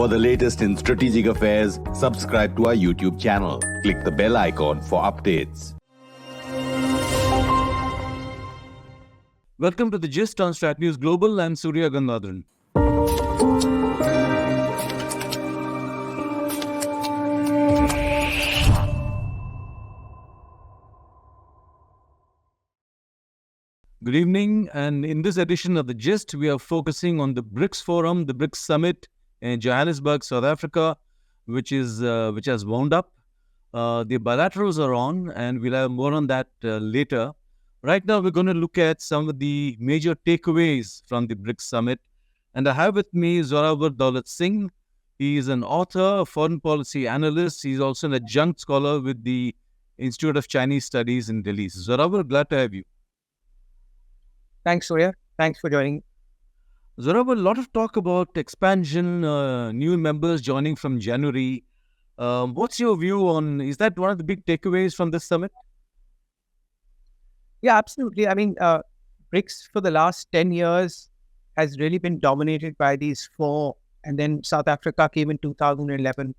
For the latest in strategic affairs, subscribe to our YouTube channel. Click the bell icon for updates. Welcome to the Gist on Strat News Global. I'm Surya Gandadharan. Good evening, and in this edition of the Gist, we are focusing on the BRICS Forum, the BRICS Summit in Johannesburg, South Africa, which has wound up. The bilaterals are on, and we'll have more on that later. Right now, we're going to look at some of the major takeaways from the BRICS Summit, and I have with me Zorawar Daulet Singh. He is an author, a foreign policy analyst. He's also an adjunct scholar with the Institute of Chinese Studies in Delhi. Zorawar, glad to have you. Thanks, Surya. Thanks for joining. Zorawar, a lot of talk about expansion, new members joining from January. What's your view on, is that one of the big takeaways from this summit? Yeah, absolutely. I mean, BRICS for the last 10 years has really been dominated by these four, and then South Africa came in 2011,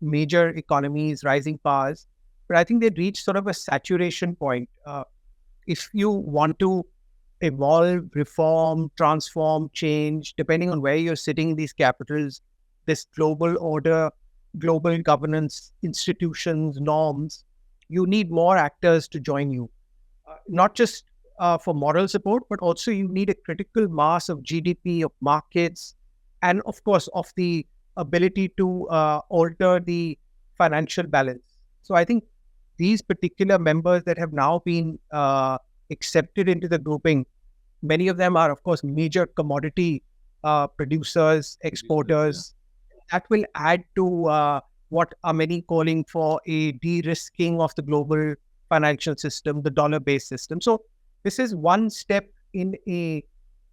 major economies, rising powers. But I think they'd reached sort of a saturation point. If you want to evolve, reform, transform, change, depending on where you're sitting in these capitals, this global order, global governance, institutions, norms, you need more actors to join you. Not just for moral support, but also you need a critical mass of GDP, of markets, and of course, of the ability to alter the financial balance. So I think these particular members that have now been accepted into the grouping, many of them are, of course, major commodity producers, exporters. Yeah. That will add to what are many calling for a de-risking of the global financial system, the dollar-based system. So this is one step in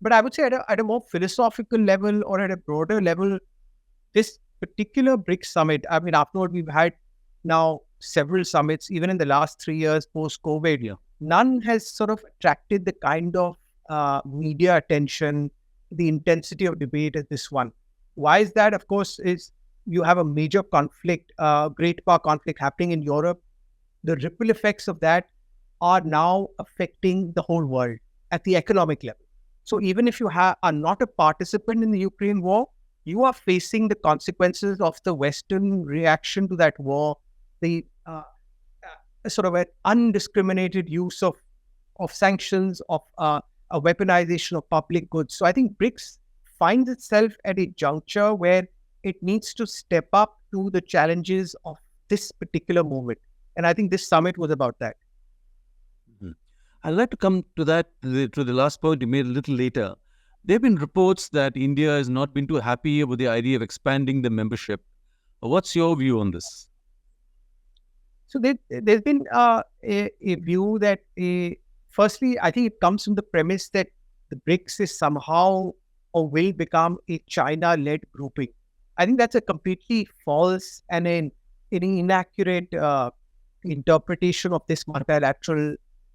but I would say at a more philosophical level or at a broader level, this particular BRICS summit, I mean, afterward, we've had now several summits, even in the last 3 years post-COVID. Yeah. None has sort of attracted the kind of media attention, the intensity of debate as this one. Why is that? Of course, is you have a major conflict, great power conflict happening in Europe. The ripple effects of that are now affecting the whole world at the economic level. So even if you are not a participant in the Ukraine war, you are facing the consequences of the Western reaction to that war, the sort of an undiscriminated use of sanctions, of a weaponization of public goods. So I think BRICS finds itself at a juncture where it needs to step up to the challenges of this particular moment. And I think this summit was about that. Mm-hmm. I'd like to come to that, to the last point you made a little later. There have been reports that India has not been too happy with the idea of expanding the membership. What's your view on this? So there's been a view that, firstly, I think it comes from the premise that the BRICS is somehow or will become a China-led grouping. I think that's a completely false and an inaccurate interpretation of this multilateral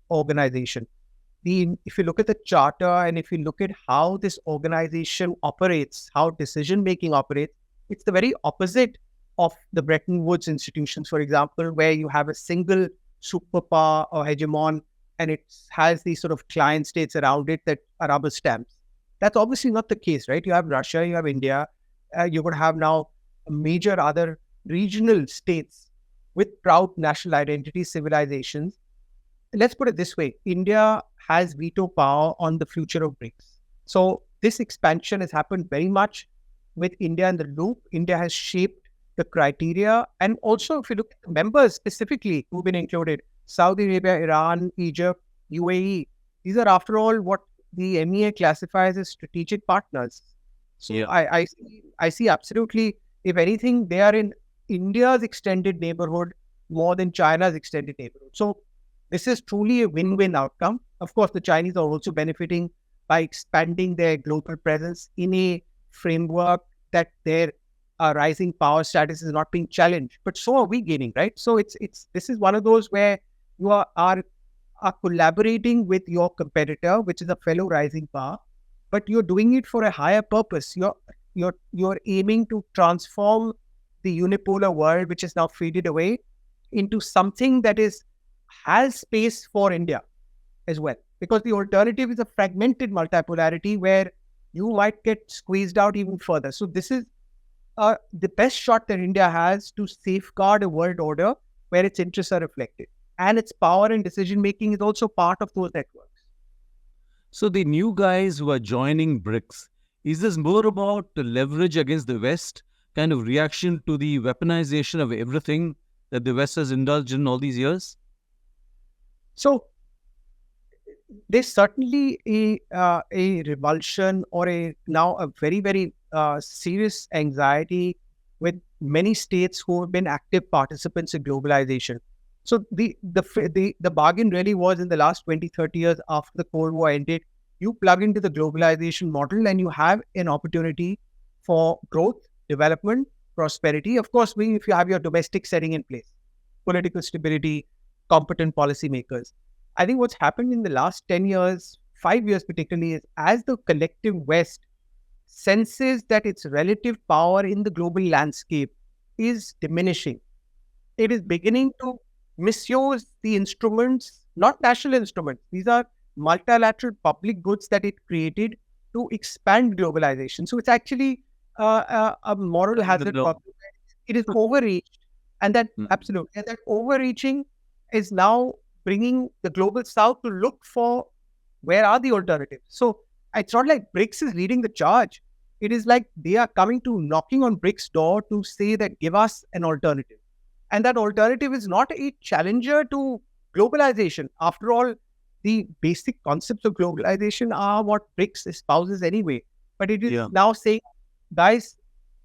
organization. If you look at the charter and if you look at how this organization operates, how decision-making operates, it's the very opposite of the Bretton Woods institutions, for example, where you have a single superpower or hegemon and it has these sort of client states around it that are rubber stamps. That's obviously not the case, right? You have Russia, you have India, you're going to have now major other regional states with proud national identity civilizations. Let's put it this way. India has veto power on the future of BRICS. So this expansion has happened very much with India in the loop. India has shaped the criteria. And also, if you look at the members specifically who've been included, Saudi Arabia, Iran, Egypt, UAE, these are, after all, what the MEA classifies as strategic partners. So yeah. I see absolutely, if anything, they are in India's extended neighborhood more than China's extended neighborhood. So this is truly a win-win outcome. Of course, the Chinese are also benefiting by expanding their global presence in a framework that their rising power status is not being challenged. But so are we gaining, right? So this is one of those where you are collaborating with your competitor, which is a fellow rising power, but you're doing it for a higher purpose. You're you're aiming to transform the unipolar world, which is now faded away, into something that has space for India as well. Because the alternative is a fragmented multipolarity where you might get squeezed out even further. So this is the best shot that India has to safeguard a world order where its interests are reflected. And its power and decision making is also part of those networks. So the new guys who are joining BRICS, is this more about the leverage against the West, kind of reaction to the weaponization of everything that the West has indulged in all these years? So there's certainly a revulsion or now a very, very serious anxiety with many states who have been active participants in globalization. So the bargain really was in the last 20, 30 years after the Cold War ended, you plug into the globalization model and you have an opportunity for growth, development, prosperity. Of course, if you have your domestic setting in place, political stability, competent policymakers. I think what's happened in the last 10 years, 5 years particularly, is as the collective West senses that its relative power in the global landscape is diminishing, it is beginning to misuse the instruments, not national instruments. These are multilateral public goods that it created to expand globalization. So it's actually a moral hazard problem. It is overreached. And that, absolutely, and that overreaching is now bringing the global south to look for where are the alternatives. So it's not like BRICS is leading the charge. It is like they are coming to knocking on BRICS' door to say that give us an alternative. And that alternative is not a challenger to globalization. After all, the basic concepts of globalization are what BRICS espouses anyway. But it is now saying, guys,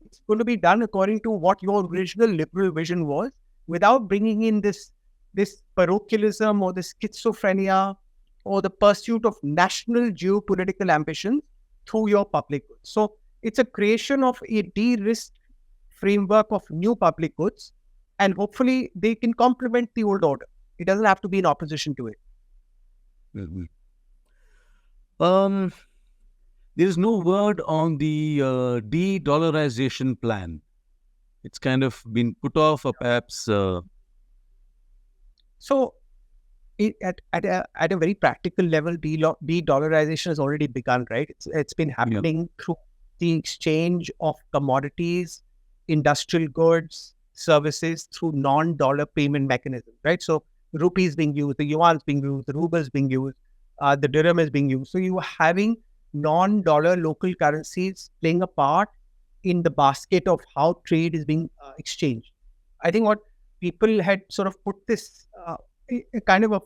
it's going to be done according to what your original liberal vision was, without bringing in this parochialism or this schizophrenia or the pursuit of national geopolitical ambitions through your public goods. So it's a creation of a de-risked framework of new public goods, and hopefully they can complement the old order. It doesn't have to be in opposition to it. Mm-hmm. There is no word on the de-dollarization plan. It's kind of been put off, or perhaps. So, at a very practical level, de-dollarization has already begun, right? It's been happening through the exchange of commodities, industrial goods, services through non-dollar payment mechanisms, right? So rupees being used, the yuan is being used, the ruble is being used, the dirham is being used. So you are having non-dollar local currencies playing a part in the basket of how trade is being exchanged. I think what people had sort of put this kind of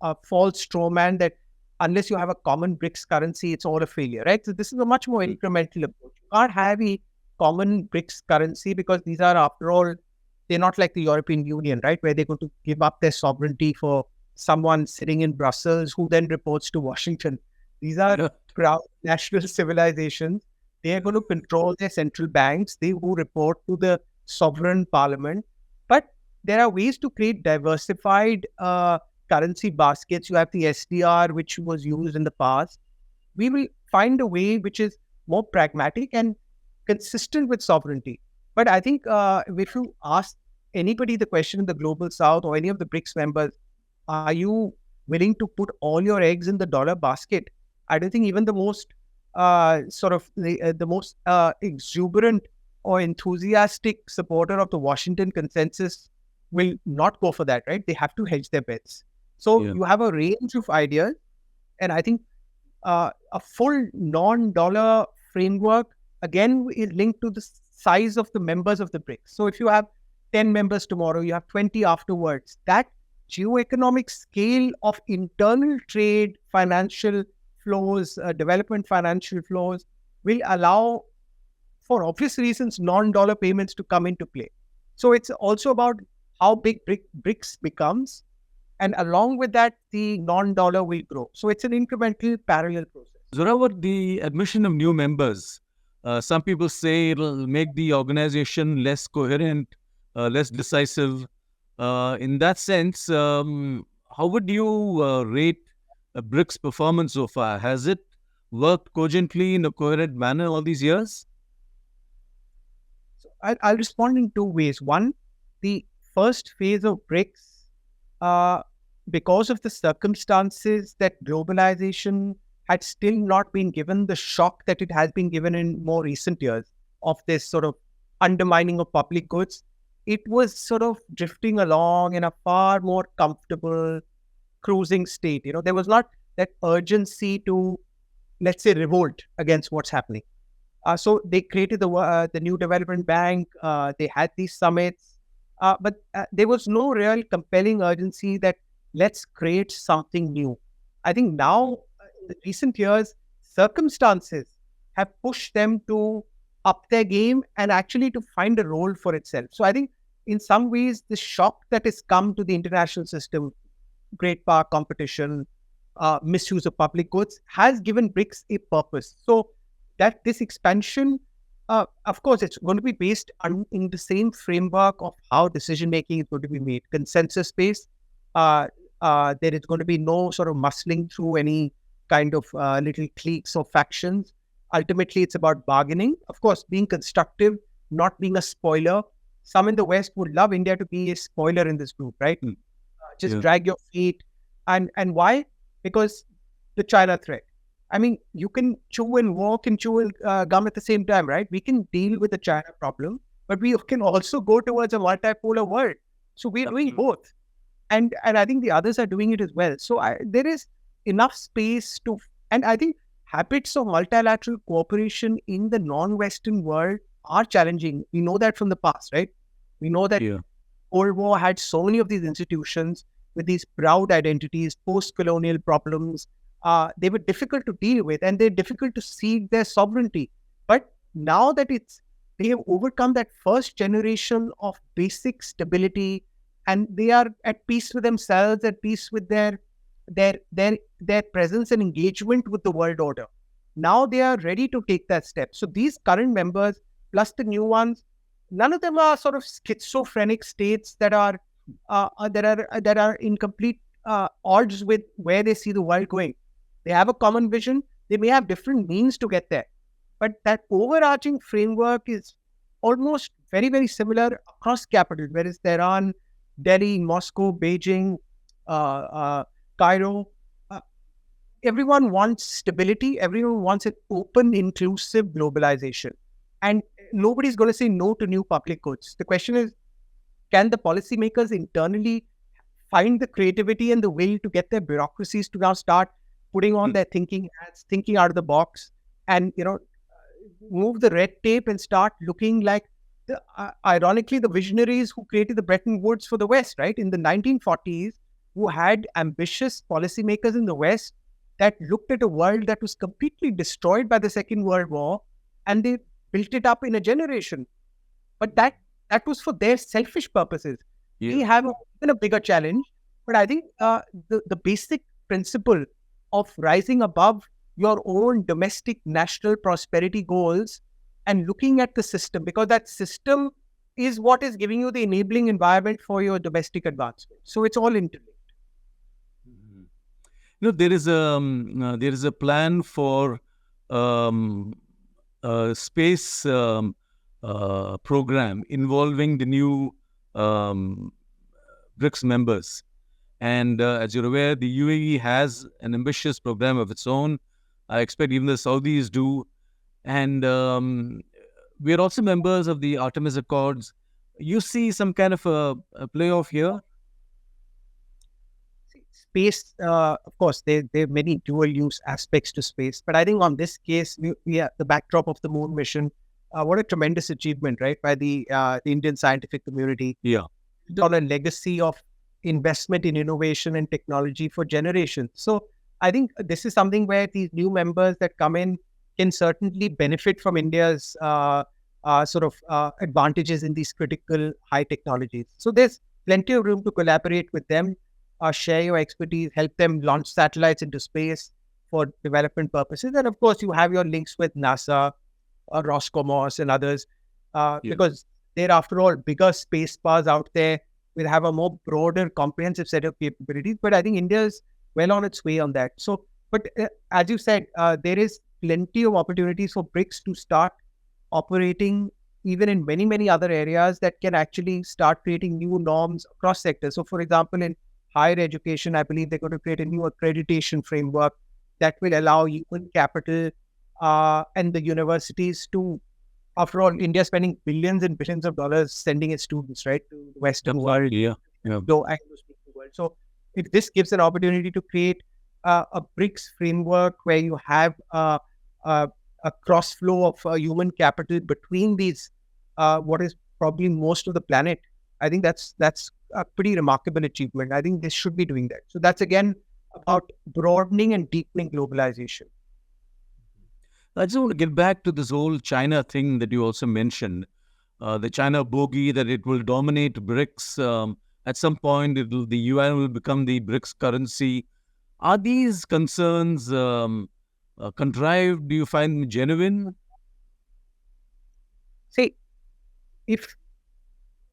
a false straw man that unless you have a common BRICS currency, it's all a failure, right? So this is a much more incremental approach. You can't have a common BRICS currency because these are, after all, they're not like the European Union, right? Where they're going to give up their sovereignty for someone sitting in Brussels who then reports to Washington. These are proud national civilizations. They are going to control their central banks, who report to the sovereign parliament. But there are ways to create diversified currency baskets. You have the SDR, which was used in the past. We will find a way which is more pragmatic and consistent with sovereignty. But I think if you ask anybody the question in the Global South or any of the BRICS members, are you willing to put all your eggs in the dollar basket? I don't think even the most the most exuberant or enthusiastic supporter of the Washington consensus will not go for that, right? They have to hedge their bets. So you have a range of ideas, and I think a full non-dollar framework again is linked to the size of the members of the BRICS. So if you have 10 members tomorrow, you have 20 afterwards. That geoeconomic scale of internal trade, financial flows, development financial flows will allow, for obvious reasons, non-dollar payments to come into play. So it's also about how big BRICS becomes, and along with that, the non-dollar will grow. So it's an incremental parallel process. Zorawar, the admission of new members, some people say it'll make the organization less coherent, less decisive. In that sense, how would you rate BRICS' performance so far? Has it worked cogently in a coherent manner all these years? So I'll respond in two ways. One, the first phase of BRICS, uh, because of the circumstances that globalization had still not been given the shock that it has been given in more recent years of this sort of undermining of public goods, it was sort of drifting along in a far more comfortable cruising state. There was not that urgency to, let's say, revolt against what's happening. So they created the new development bank. They had these summits, but there was no real compelling urgency that let's create something new. I think now, in the recent years, circumstances have pushed them to up their game and actually to find a role for itself. So I think in some ways, the shock that has come to the international system, great power competition, misuse of public goods, has given BRICS a purpose. So that this expansion, of course, it's going to be based in the same framework of how decision making is going to be made, consensus based. There is going to be no sort of muscling through any kind of little cliques or factions. Ultimately, it's about bargaining. Of course, being constructive, not being a spoiler. Some in the West would love India to be a spoiler in this group, right? Just drag your feet. And why? Because the China threat. I mean, you can chew and walk and chew and gum at the same time, right? We can deal with the China problem, but we can also go towards a multipolar world. So we're doing both. And I think the others are doing it as well. So there is enough space to, and I think habits of multilateral cooperation in the non-Western world are challenging. We know that from the past, right? We know that Cold War had so many of these institutions with these proud identities, post-colonial problems. They were difficult to deal with, and they're difficult to cede their sovereignty. But now that they have overcome that first generation of basic stability, and they are at peace with themselves, at peace with their presence and engagement with the world order. Now they are ready to take that step. So these current members, plus the new ones, none of them are sort of schizophrenic states that are in complete odds with where they see the world going. They have a common vision. They may have different means to get there, but that overarching framework is almost very, very similar across capitals, whether it's Tehran, Delhi, Moscow, Beijing, Cairo. Everyone wants stability. Everyone wants an open, inclusive globalization. And nobody's going to say no to new public goods. The question is, can the policymakers internally find the creativity and the will to get their bureaucracies to now start putting on their thinking hats, thinking out of the box, and move the red tape and start looking like ironically the visionaries who created the Bretton Woods for the West, right? In the 1940s, who had ambitious policymakers in the West that looked at a world that was completely destroyed by the Second World War, and they built it up in a generation. But that was for their selfish purposes. We have even a bigger challenge, but I think the basic principle of rising above your own domestic national prosperity goals and looking at the system, because that system is what is giving you the enabling environment for your domestic advancement. So it's all interlinked. There is a plan for a space program involving the new BRICS members. And as you're aware, the UAE has an ambitious program of its own. I expect even the Saudis do. And we are also members of the Artemis Accords. You see some kind of a playoff here? Space, of course, there are many dual-use aspects to space. But I think on this case, we are the backdrop of the moon mission. What a tremendous achievement, right, by the Indian scientific community. Yeah. On a legacy of investment in innovation and technology for generations. So I think this is something where these new members that come in can certainly benefit from India's advantages in these critical high technologies. So there's plenty of room to collaborate with them, share your expertise, help them launch satellites into space for development purposes. And of course, you have your links with NASA, Roscosmos and others, because they're, after all, bigger space powers out there. Will have a more broader, comprehensive set of capabilities. But I think India is well on its way on that. So, but as you said, there is plenty of opportunities for BRICS to start operating even in many, many other areas that can actually start creating new norms across sectors. So, for example, in higher education, I believe they're going to create a new accreditation framework that will allow human capital and the universities to, after all, India spending billions and billions of dollars sending its students, right, to the Western world, Yeah. Anglo-speaking world. So, if this gives an opportunity to create a BRICS framework where you have a, a cross flow of human capital between these, what is probably most of the planet, I think that's a pretty remarkable achievement. I think they should be doing that. So that's again about broadening and deepening globalization. I just want to get back to this whole China thing that you also mentioned. The China bogey that it will dominate BRICS. At some point, the yuan will become the BRICS currency. Are these concerns contrived? Do you find them genuine? See, if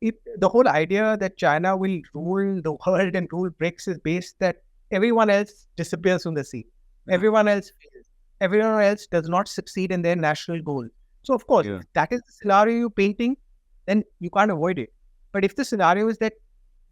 the whole idea that China will rule the world and rule BRICS is based that everyone else disappears from the scene. Everyone else fails. Everyone else does not succeed in their national goal. So, of course, if that is the scenario you're painting, then you can't avoid it. But if the scenario is that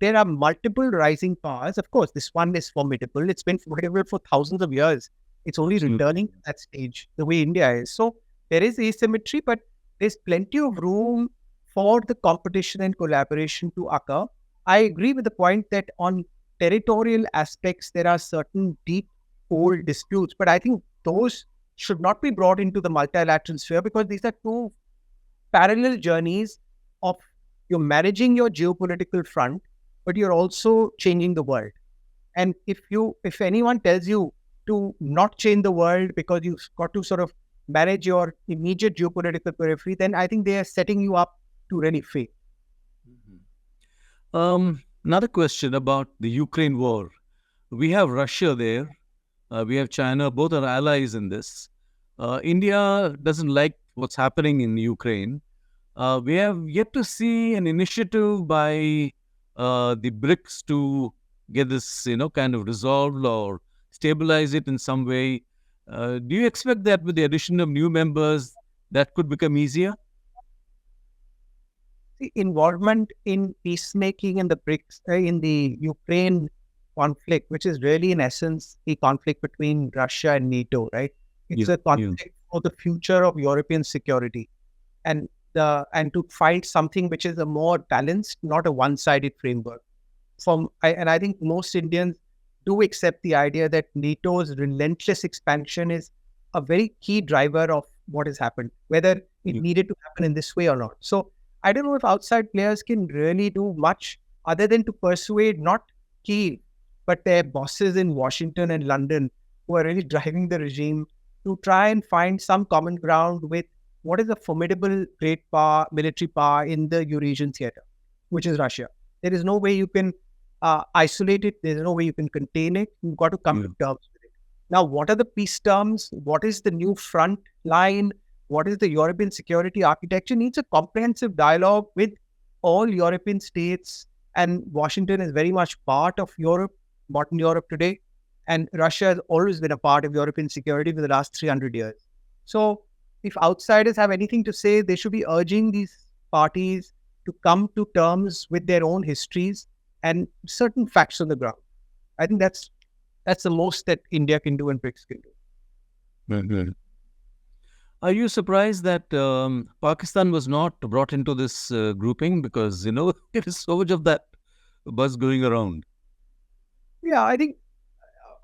there are multiple rising powers, of course, this one is formidable. It's been formidable for thousands of years. It's only returning to that stage, the way India is. So, there is asymmetry, but there's plenty of room for the competition and collaboration to occur. I agree with the point that on territorial aspects, there are certain deep, old disputes, but I think those should not be brought into the multilateral sphere because these are two parallel journeys of you're managing your geopolitical front, but you're also changing the world. And if anyone tells you to not change the world because you've got to sort of manage your immediate geopolitical periphery, then I think they are setting you up to really fail. Another question about the Ukraine war. We have Russia there. We have China. Both are allies in this. India doesn't like what's happening in Ukraine. We have yet to see an initiative by the BRICS to get this, kind of resolved or stabilize it in some way. Do you expect that with the addition of new members, that could become easier? The involvement in peacemaking in the BRICS, in the Ukraine conflict, which is really in essence a conflict between Russia and NATO, right? It's a conflict for the future of European security, and to find something which is a more balanced, not a one-sided framework. I think most Indians do accept the idea that NATO's relentless expansion is a very key driver of what has happened, whether it needed to happen in this way or not. So I don't know if outside players can really do much other than to persuade not Kyiv, but their bosses in Washington and London who are really driving the regime to try and find some common ground with what is a formidable great power, military power in the Eurasian theater, which is Russia. There is no way you can isolate it. There's no way you can contain it. You've got to come to terms with it. Now, what are the peace terms? What is the new front line? What is the European security architecture? Needs a comprehensive dialogue with all European states. And Washington is very much part of Europe, modern Europe today. And Russia has always been a part of European security for the last 300 years. So if outsiders have anything to say, they should be urging these parties to come to terms with their own histories and certain facts on the ground. I think that's the most that India can do and BRICS can do. Are you surprised that Pakistan was not brought into this grouping? Because, there is so much of that buzz going around. Yeah, I think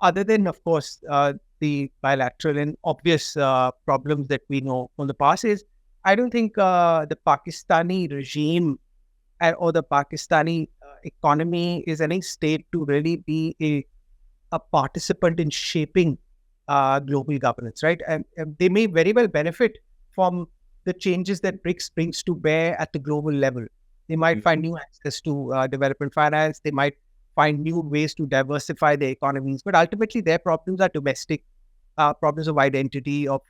other than, of course, the bilateral and obvious problems that we know from the past is, I don't think the Pakistani regime or the Pakistani economy is any state to really be a participant in shaping global governance, right? And they may very well benefit from the changes that BRICS brings to bear at the global level. They might find new access to development finance. They might find new ways to diversify their economies. But ultimately, their problems are domestic problems of identity, of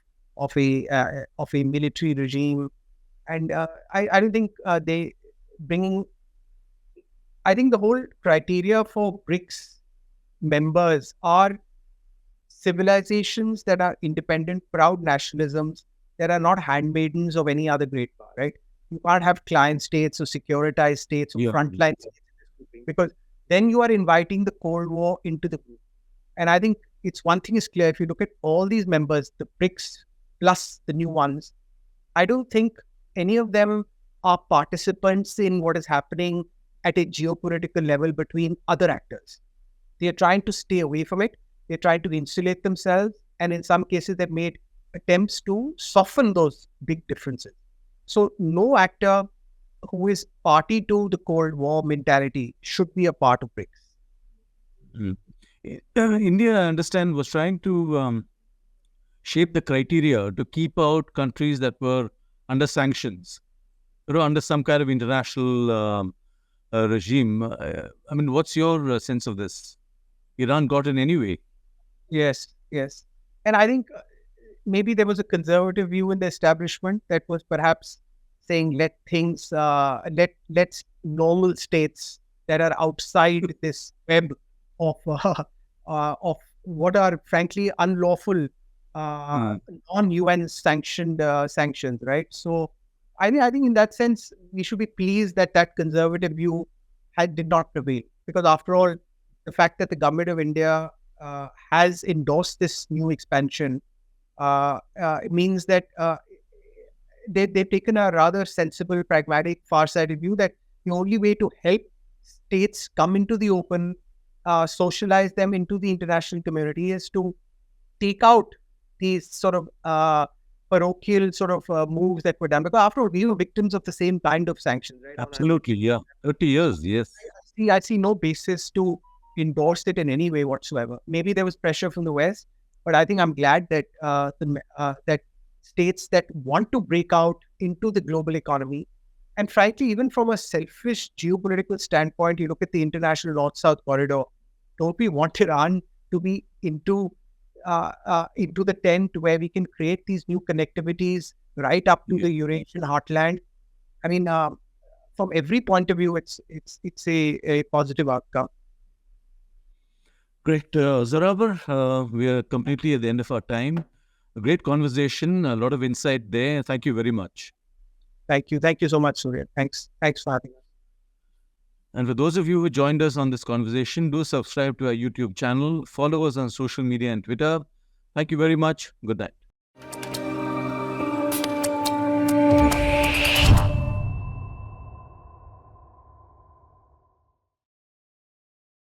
a military regime. And I don't think they bringing. I think the whole criteria for BRICS members are civilizations that are independent, proud nationalisms that are not handmaidens of any other great power, right? You can't have client states or securitized states or frontline states in this grouping, because then you are inviting the Cold War into the group. And I think it's one thing is clear. If you look at all these members, the BRICS plus the new ones, I don't think any of them are participants in what is happening at a geopolitical level between other actors. They are trying to stay away from it. They're trying to insulate themselves. And in some cases, they've made attempts to soften those big differences. So no actor who is party to the Cold War mentality should be a part of BRICS. India, I understand, was trying to shape the criteria to keep out countries that were under sanctions, under some kind of international regime. I mean, what's your sense of this? Iran got in anyway. Yes. And I think maybe there was a conservative view in the establishment that was perhaps saying, let normal states that are outside this web of what are frankly unlawful non-UN sanctions, right? So I think in that sense we should be pleased that conservative view did not prevail, because after all, the fact that the government of India has endorsed this new expansion means that they've taken a rather sensible, pragmatic, far-sighted view that the only way to help states come into the open, socialize them into the international community, is to take out these sort of parochial sort of moves that were done. Because after all, we were victims of the same kind of sanctions, right? Absolutely, yeah. 30 years, yes. I see no basis to endorse it in any way whatsoever. Maybe there was pressure from the West, but I think I'm glad that that states that want to break out into the global economy, and frankly, even from a selfish geopolitical standpoint, you look at the international North-South corridor. Don't we want Iran to be into the tent where we can create these new connectivities right up to the Eurasian heartland? I mean, from every point of view, it's a positive outcome. Great. Zorawar, we are completely at the end of our time. A great conversation, a lot of insight there. Thank you very much. Thank you so much, Surya. Thanks for having us. And for those of you who joined us on this conversation, do subscribe to our YouTube channel, follow us on social media and Twitter. Thank you very much. Good night.